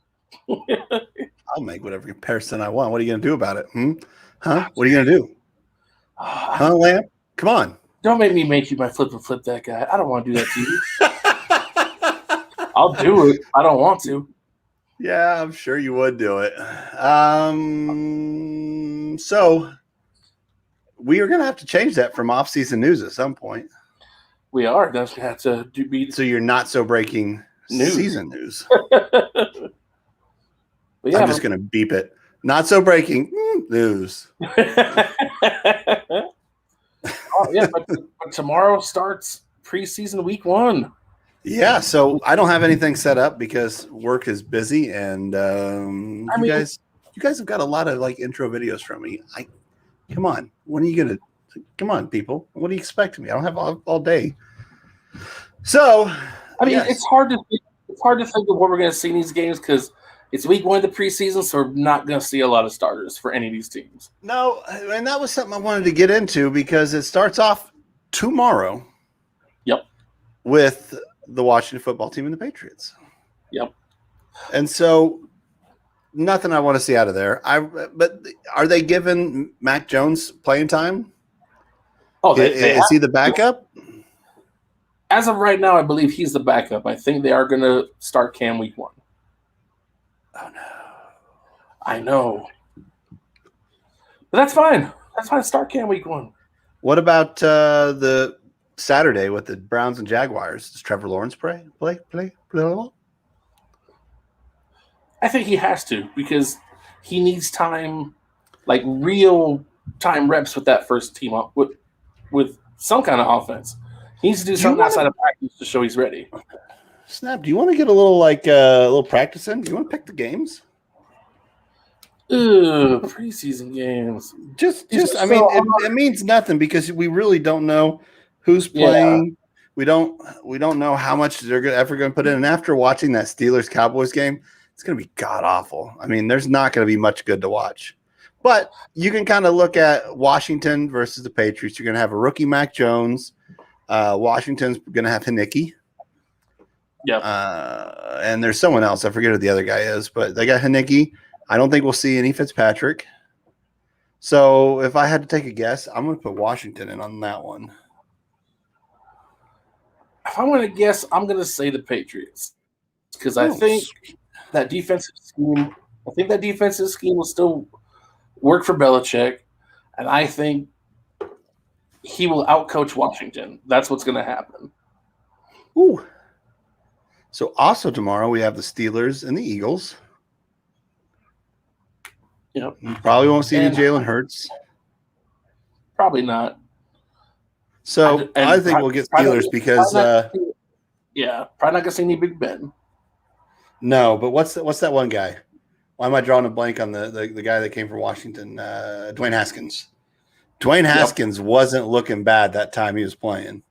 I'll make whatever comparison I want. What are you going to do about it? Huh? What are you going to do? Huh, Lamb? Come on. Don't make me make you my flip and flip that guy. I don't want to do that to you. I'll do it. I don't want to. Yeah, I'm sure you would do it. So we are going to have to change that from off-season news at some point. We are. That's going to have to be. So you're not so breaking News. season news. But yeah, I'm just going to beep it. Not so breaking news. but tomorrow starts preseason week 1. Yeah, so I don't have anything set up because work is busy, and you guys have got a lot of like intro videos from me. Come on, when are you gonna? Come on, people, what do you expect of me? I don't have all day. So, I mean, it's hard to think of what we're going to see in these games because it's week 1 of the preseason, so we're not going to see a lot of starters for any of these teams. No, and that was something I wanted to get into because it starts off tomorrow. Yep. With the Washington football team and the Patriots. Yep. And so nothing I want to see out of there. But are they giving Mac Jones playing time? Oh, is he the backup? As of right now, I believe he's the backup. I think they are going to start Cam week 1. Oh, no. I know. But that's fine. That's fine. Start Cam week 1. What about the Saturday with the Browns and Jaguars? Does Trevor Lawrence play? I think he has to because he needs time, like real time reps with that first team up with some kind of offense. He needs to do something outside of practice to show he's ready. Snap, do you want to get a little practice in? Do you want to pick the games? Preseason games. I mean, it means nothing because we really don't know who's playing. Yeah. We don't know how much they're ever going to put in. And after watching that Steelers-Cowboys game, it's going to be god-awful. I mean, there's not going to be much good to watch. But you can kind of look at Washington versus the Patriots. You're going to have a rookie Mac Jones. Washington's going to have Heineke. Yep. And there's someone else. I forget who the other guy is, but they got Heineke. I don't think we'll see any Fitzpatrick. So if I had to take a guess, I'm going to put Washington in on that one. If I'm going to guess, I'm going to say the Patriots because I think that defensive scheme will still work for Belichick, and I think he will outcoach Washington. That's what's going to happen. Ooh. So also tomorrow we have the Steelers and the Eagles. Yep. Probably won't see any Jalen Hurts. Probably not. So I think we'll get Steelers because probably not going to see any Big Ben. No, but what's that one guy? Why am I drawing a blank on the guy that came from Washington? Dwayne Haskins. Dwayne Haskins wasn't looking bad that time he was playing.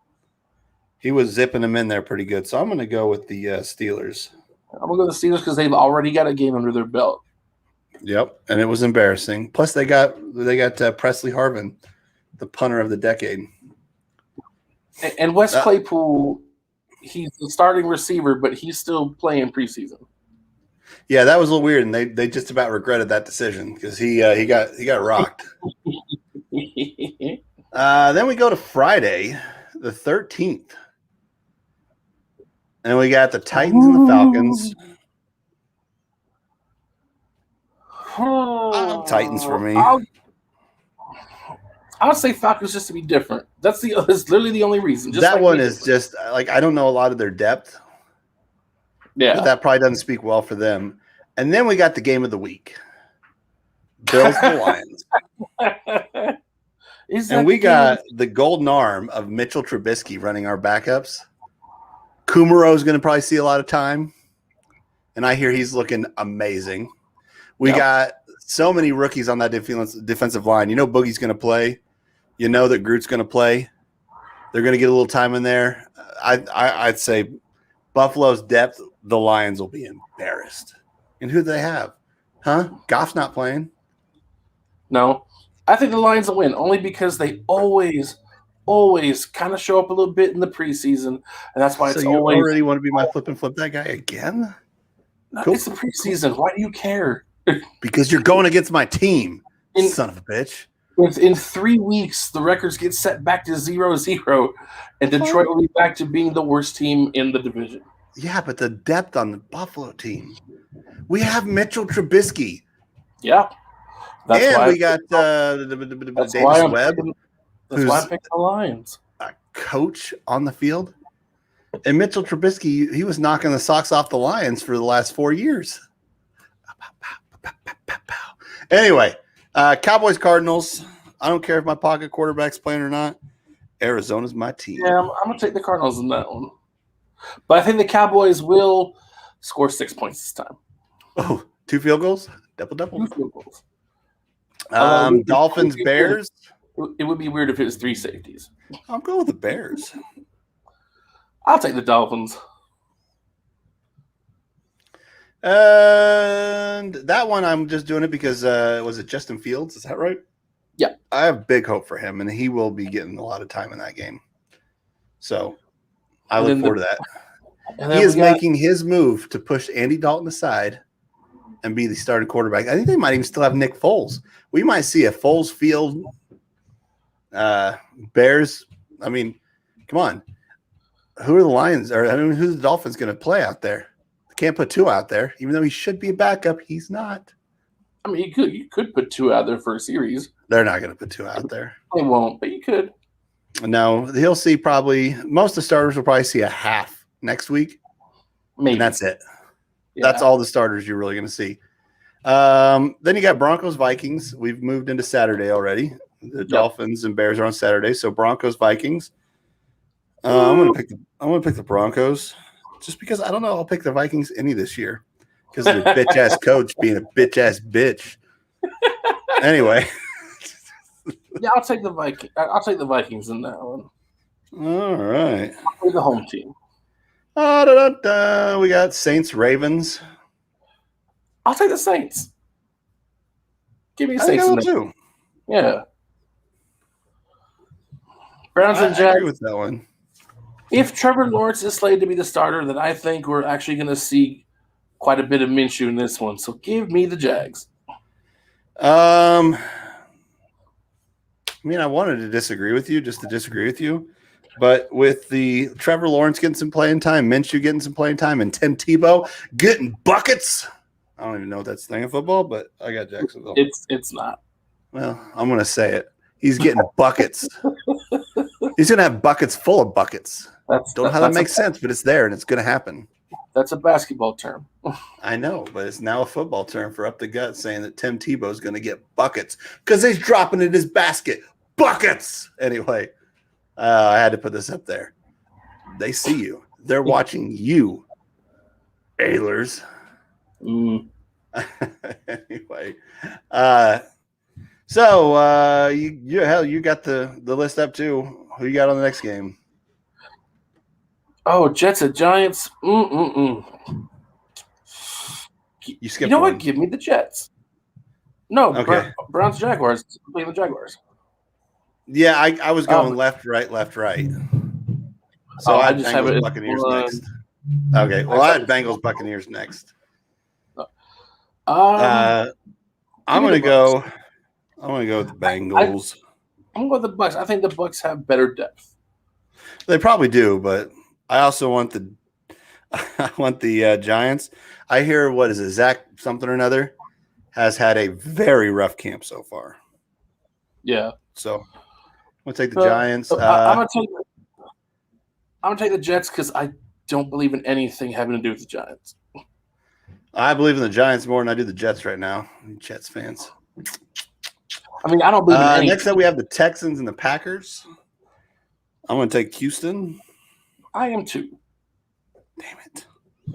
He was zipping them in there pretty good. So I'm going to go with the Steelers. I'm going to go with the Steelers because they've already got a game under their belt. Yep, and it was embarrassing. Plus, they got Presley Harvin, the punter of the decade. And Wes Claypool, he's the starting receiver, but he's still playing preseason. Yeah, that was a little weird, and they just about regretted that decision because he got rocked. Then we go to Friday, the 13th. And we got the Titans and the Falcons. Titans for me. I'll say Falcons just to be different. That's literally the only reason. Just that like one is just like I don't know a lot of their depth. Yeah, but that probably doesn't speak well for them. And then we got the game of the week: Bills and Lions. And we got the golden arm of Mitchell Trubisky running our backups. Kumaro is going to probably see a lot of time, and I hear he's looking amazing. We got so many rookies on that defensive line. You know Boogie's going to play. You know that Groot's going to play. They're going to get a little time in there. I'd say Buffalo's depth, the Lions will be embarrassed. And who do they have? Huh? Goff's not playing. No. I think the Lions will win only because they always kind of show up a little bit in the preseason. And that's why so it's you always – already want to be my flip that guy again? No, cool. It's the preseason. Why do you care? Because you're going against my team, son of a bitch. In 3 weeks, the records get set back to 0-0, and Detroit will be back to being the worst team in the division. Yeah, but the depth on the Buffalo team. We have Mitchell Trubisky. Yeah. And we got Davis Webb. That's why I picked the Lions. A coach on the field. And Mitchell Trubisky, he was knocking the socks off the Lions for the last 4 years. Anyway, Cowboys, Cardinals. I don't care if my pocket quarterback's playing or not. Arizona's my team. Yeah, I'm going to take the Cardinals in that one. But I think the Cowboys will score 6 points this time. Oh, 2 field goals? Double. 2 field goals. Dolphins, Bears. It would be weird if it was 3 safeties. I'll go with the Bears. I'll take the Dolphins. And that one, I'm just doing it because was it Justin Fields? Is that right? Yeah. I have big hope for him, and he will be getting a lot of time in that game. So I look forward to that. He is making his move to push Andy Dalton aside and be the starting quarterback. I think they might even still have Nick Foles. We might see a Foles field Bears. I mean, come on. Who are the Lions? Or who's the Dolphins going to play out there? They can't put 2 out there, even though he should be a backup. He's not. I mean, you could put 2 out there for a series. They're not going to put 2 out there. They won't, but you could. No, he'll see probably most of the starters will probably see a half next week. Maybe. And that's it. Yeah. That's all the starters you're really going to see. Then you got Broncos, Vikings. We've moved into Saturday already. The Dolphins and Bears are on Saturday. So Broncos, Vikings. I'm gonna pick the Broncos just because I don't know. I'll pick the Vikings any this year because of their bitch ass coach being a bitch ass bitch. Anyway. Yeah, I'll take the Vikings. I'll take the Vikings in that one. All right. I'll play the home team. We got Saints, Ravens. I'll take the Saints. Give me the I Saints think I in will that. too. Yeah. Browns and I Jags. agree with that one. If Trevor Lawrence is slated to be the starter, then I think we're actually going to see quite a bit of Minshew in this one. So give me the Jags. I mean, I wanted to disagree with you, but with the Trevor Lawrence getting some playing time, Minshew getting some playing time, and Tim Tebow getting buckets. I don't even know if that's the thing in football, but I got Jacksonville. It's not. Well, I'm going to say it. He's getting buckets. He's going to have buckets full of buckets. Don't know how that makes sense, but it's there and it's going to happen. That's a basketball term. I know, but it's now a football term for up the gut saying that Tim Tebow is going to get buckets because he's dropping in his basket. Buckets! Anyway, I had to put this up there. They see you. They're watching you, Ailers. Anyway, so you got the list up too. Who you got on the next game? Oh, Jets at Giants. You skipped. You know one. what? Give me the Jets. No, okay. Browns Jaguars. I'm playing the Jaguars. Yeah, I was going left, right. So I just have it Buccaneers next. Okay, well I had Bengals Buccaneers next. I'm gonna go with the Bengals. I'm going with the Bucks. I think the Bucks have better depth. They probably do, but I also want I want the Giants. I hear, what is it, Zach something or another has had a very rough camp so far. Yeah. So I'm going to take the Giants. I'm going to take the Jets because I don't believe in anything having to do with the Giants. I believe in the Giants more than I do the Jets right now. Jets fans. I mean, I don't believe in anything. Next up, we have the Texans and the Packers. I'm going to take Houston. I am too. Damn it.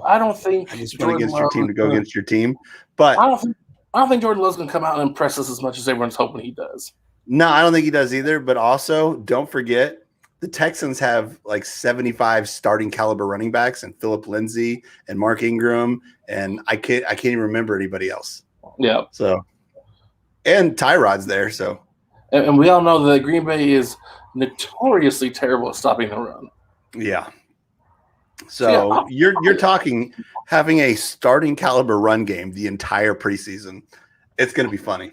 I don't think I just went against your team to go against your team. But I don't think Jordan Love's going to come out and impress us as much as everyone's hoping he does. No, I don't think he does either. But also, don't forget, the Texans have like 75 starting caliber running backs, and Phillip Lindsay and Mark Ingram, and I can't even remember anybody else. Yeah. So, and Tyrod's there. So, and we all know that Green Bay is notoriously terrible at stopping the run. yeah. So you're talking having a starting caliber run game the entire preseason. It's going to be funny.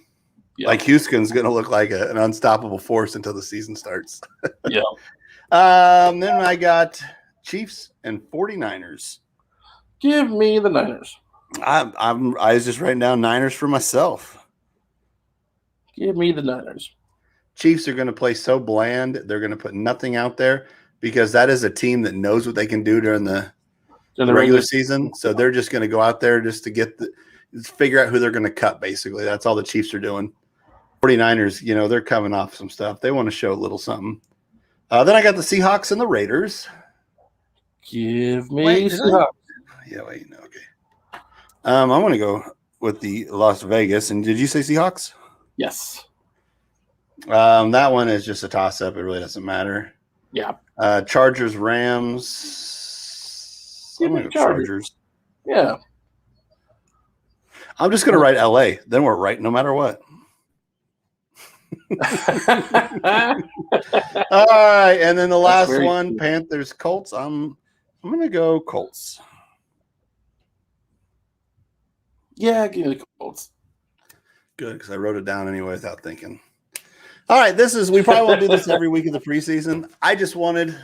Yeah. Like Houston's going to look like an unstoppable force until the season starts. Yeah. Then I got Chiefs and 49ers. Give me the Niners. I was just writing down Niners for myself. Give me the Niners. Chiefs are going to play so bland. They're going to put nothing out there because that is a team that knows what they can do during the regular season. So they're just going to go out there just to figure out who they're going to cut, basically. That's all the Chiefs are doing. 49ers, they're coming off some stuff. They want to show a little something. Then I got the Seahawks and the Raiders. Give me Seahawks. Okay. I'm going to go with the Las Vegas. And did you say Seahawks? Yes. That one is just a toss-up. It really doesn't matter. Yeah. Chargers, Rams. I'm going to go Chargers. Yeah. I'm just going to write LA. Then we're right no matter what. All right. And then the last one, Panthers, Colts. I'm going to go Colts. Yeah, give me the Colts. Good, because I wrote it down anyway without thinking. All right, we probably won't do this every week of the preseason. I just wanted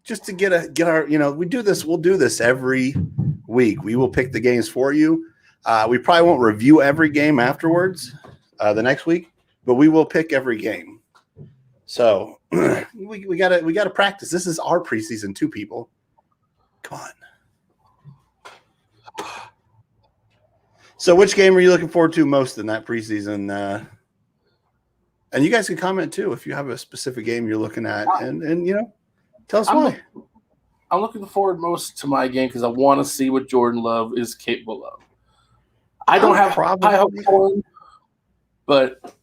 to get our, we'll do this every week. We will pick the games for you. We probably won't review every game afterwards the next week, but we will pick every game. So we gotta practice. This is our preseason too, people. Come on. So which game are you looking forward to most in that preseason? And you guys can comment too if you have a specific game you're looking at, and tell us why. I'm looking forward most to my game because I want to see what Jordan Love is capable of. I don't have high hope for him, but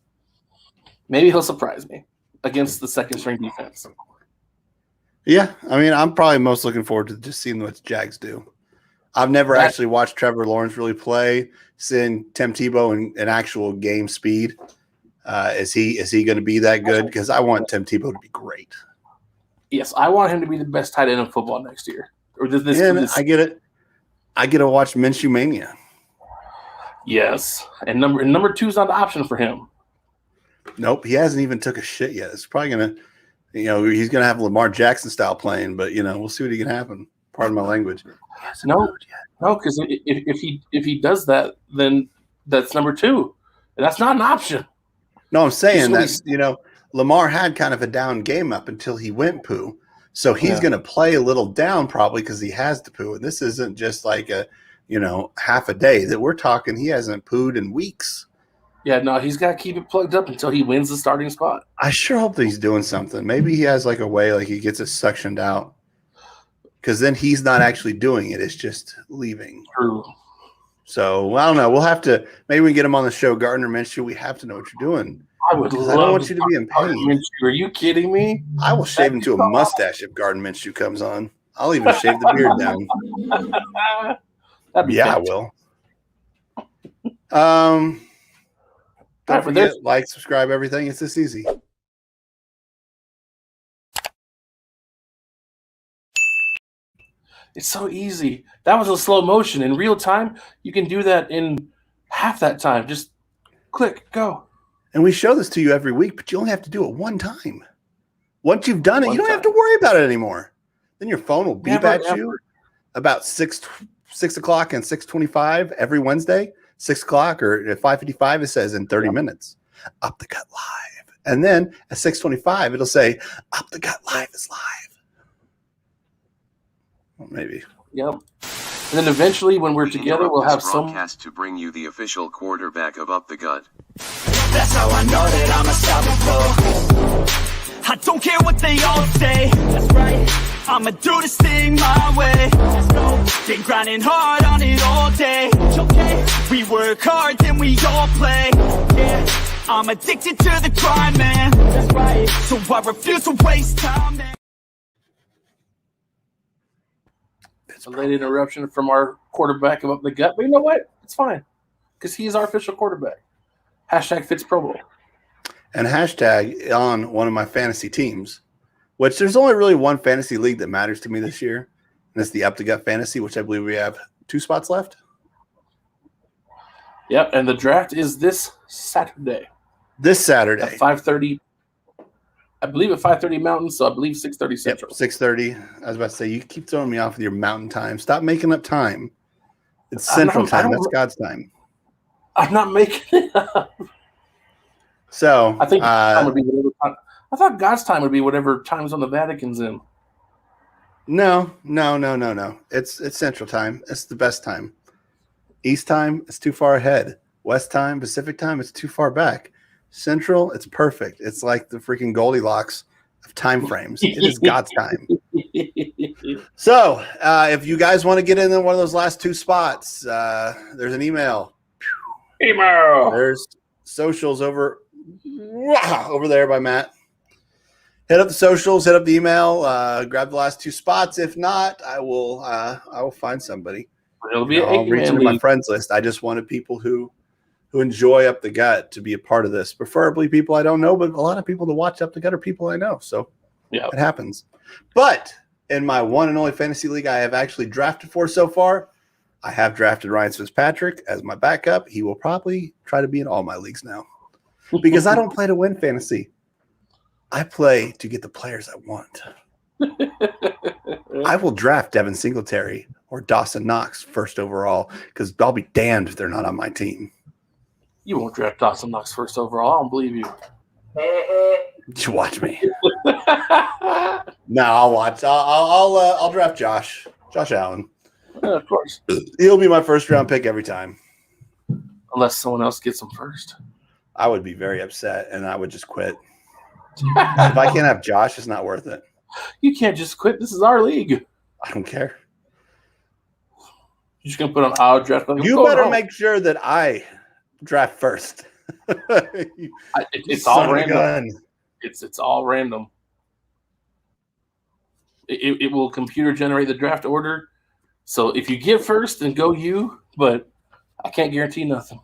maybe he'll surprise me against the second string defense. Yeah, I mean, I'm probably most looking forward to just seeing what the Jags do. I've never actually watched Trevor Lawrence really play. Seeing Tim Tebow in actual game speed. Is he going to be that good? Because I want Tim Tebow to be great. Yes, I want him to be the best tight end in football next year. Or I get it. I get to watch Minshew Mania. Yes, and number 2 is not an option for him. Nope, he hasn't even took a shit yet. It's probably gonna, he's gonna have Lamar Jackson style playing, but we'll see what can happen. Pardon my language. No, because if he does that, then that's number 2, and that's not an option. No, I'm saying that Lamar had kind of a down game up until he went poo, so he's going to play a little down probably because he has to poo, and this isn't just like a half a day that we're talking. He hasn't pooed in weeks. Yeah, no, he's got to keep it plugged up until he wins the starting spot. I sure hope that he's doing something. Maybe he has like a way like he gets it suctioned out. Because then he's not actually doing it. It's just leaving. True. So, I don't know. We'll have to – maybe we can get him on the show. Gardner Minshew, we have to know what you're doing. I don't want you to be in pain. Minshew, are you kidding me? I will shave him to a mustache if Gardner Minshew comes on. I'll even shave the beard down. I will. Don't forget, like, subscribe, everything. It's this easy. It's so easy. That was a slow motion. In real time, you can do that in half that time. Just click, go. And we show this to you every week, but you only have to do it one time. Once you've done it, you don't have to worry about it anymore. Then your phone will beep at you. about 6 o'clock and 6:25 every Wednesday. 6 o'clock or at 5:55, it says in 30 minutes, Up the Gut Live. And then at 6:25, it'll say Up the Gut Live is live. Well, maybe. Yep. And then eventually, when we're together, we'll have some broadcast to bring you the official quarterback of Up the Gut. That's how I know that I'm unstoppable. I don't care what they all say. That's right. I'ma do this thing my way. Let's go. Been grinding hard on it all day. Okay. We work hard, then we all play. Yeah. I'm addicted to the grind, man. That's right. So I refuse to waste time, man. a late interruption from our quarterback of Up the Gut. But you know what? It's fine because he's our official quarterback. Hashtag Fitz Pro Bowl. And hashtag on one of my fantasy teams, which there's only really one fantasy league that matters to me this year. And it's the Up the Gut Fantasy, which I believe we have 2 spots left. Yep, and the draft is this Saturday. This Saturday. At 5:30. I believe at 5:30 Mountain, so I believe 6:30 Central. Yep, 6:30. I was about to say, you keep throwing me off with your Mountain time. Stop making up time. It's Central time. That's God's time. I'm not making it up. So I think time would be whatever time. I thought God's time would be whatever time's on the Vatican's in. No. It's Central time. It's the best time. East time, it's too far ahead. West time, Pacific time, it's too far back. Central, it's perfect. It's like the freaking Goldilocks of time frames. It is God's time. So, if you guys want to get in one of those last 2 spots, there's an email. There's socials over there by Matt. Hit up the socials, hit up the email, grab the last 2 spots. If not, I will find somebody. It'll be I'll reach into my friends list. I just wanted people who enjoy Up the Gut to be a part of this. Preferably people I don't know, but a lot of people to watch Up the Gut are people I know. So yeah, it happens. But in my one and only fantasy league I have actually drafted for so far, I have drafted Ryan Fitzpatrick as my backup. He will probably try to be in all my leagues now because I don't play to win fantasy. I play to get the players I want. I will draft Devin Singletary or Dawson Knox first overall because I'll be damned if they're not on my team. You won't draft Dawson Knox first overall. I don't believe you. You watch me. No, I'll watch. I'll draft Josh Allen. Of course. He'll be my first round pick every time. Unless someone else gets him first. I would be very upset and I would just quit. If I can't have Josh, it's not worth it. You can't just quit. This is our league. I don't care. You're just going to put on our draft. You better make sure that I draft first. It's all random. It's all random. It will computer generate the draft order. So if you get first, then go you. But I can't guarantee nothing.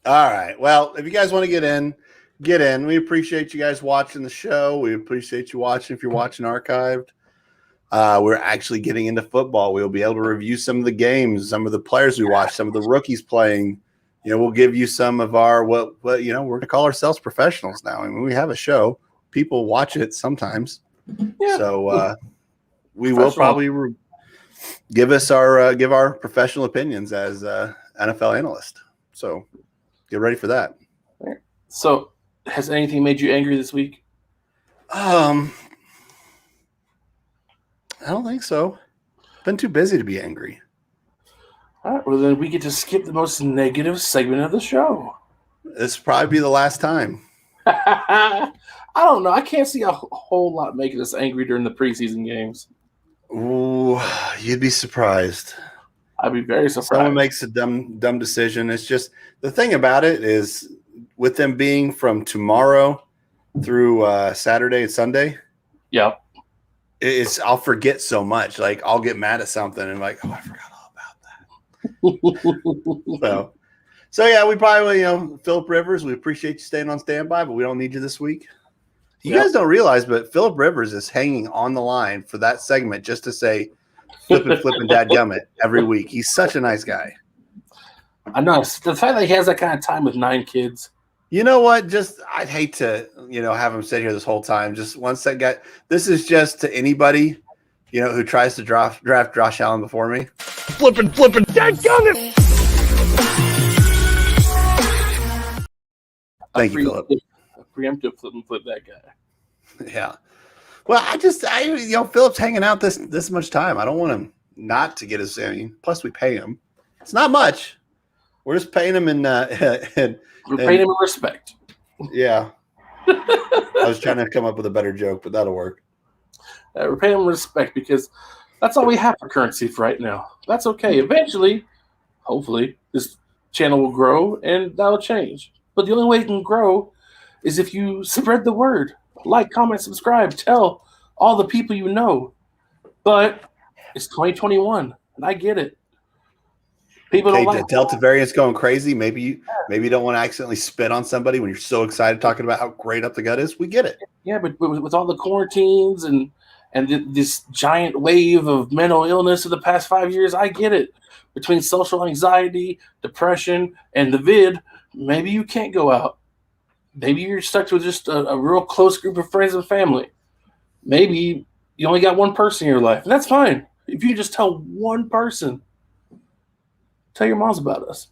All right. Well, if you guys want to get in. We appreciate you guys watching the show. We appreciate you watching if you're watching archived. We're actually getting into football. We'll be able to review some of the games, some of the players we watch, some of the rookies playing. We'll give you some of our what we're going to call ourselves professionals now. I mean, we have a show. People watch it sometimes. Yeah. So we will probably give our professional opinions as NFL analyst. So get ready for that. So has anything made you angry this week? I don't think so. Been too busy to be angry. All right, well, then we get to skip the most negative segment of the show. This will probably be the last time. I don't know. I can't see a whole lot making us angry during the preseason games. Ooh, you'd be surprised. I'd be very surprised. Someone makes a dumb decision. It's just the thing about it is with them being from tomorrow through Saturday and Sunday. Yeah. I'll forget so much. Like I'll get mad at something and like, oh, I forgot all about that. so yeah, we probably, Phillip Rivers, we appreciate you staying on standby, but we don't need you this week. You guys don't realize, but Phillip Rivers is hanging on the line for that segment just to say flipping dadgummit every week. He's such a nice guy. I know. The fact that he has that kind of time with 9 kids. You know what? I'd hate to, have him sit here this whole time. Just one second. This is just to anybody You know who tries to draft Josh Allen before me? Flipping. Dadgummit! Thank you, Philip. A preemptive flip that guy. Yeah. Well, Philip's hanging out this much time. I don't want him not to get his. I mean, plus we pay him. It's not much. We're just paying him We're paying him in respect. Yeah. I was trying to come up with a better joke, but that'll work. We're paying him respect because that's all we have for currency for right now. That's okay. Eventually, hopefully, this channel will grow and that'll change. But the only way it can grow is if you spread the word. Like, comment, subscribe, tell all the people you know. But it's 2021, and I get it. People don't like Delta variant's going crazy. Maybe you don't want to accidentally spit on somebody when you're so excited talking about how great Up the Gut is. We get it. Yeah, but with all the quarantines and this giant wave of mental illness of the past 5 years, I get it. Between social anxiety, depression, and the vid, maybe you can't go out. Maybe you're stuck with just a real close group of friends and family. Maybe you only got one person in your life, and that's fine. If you just tell one person, tell your moms about us.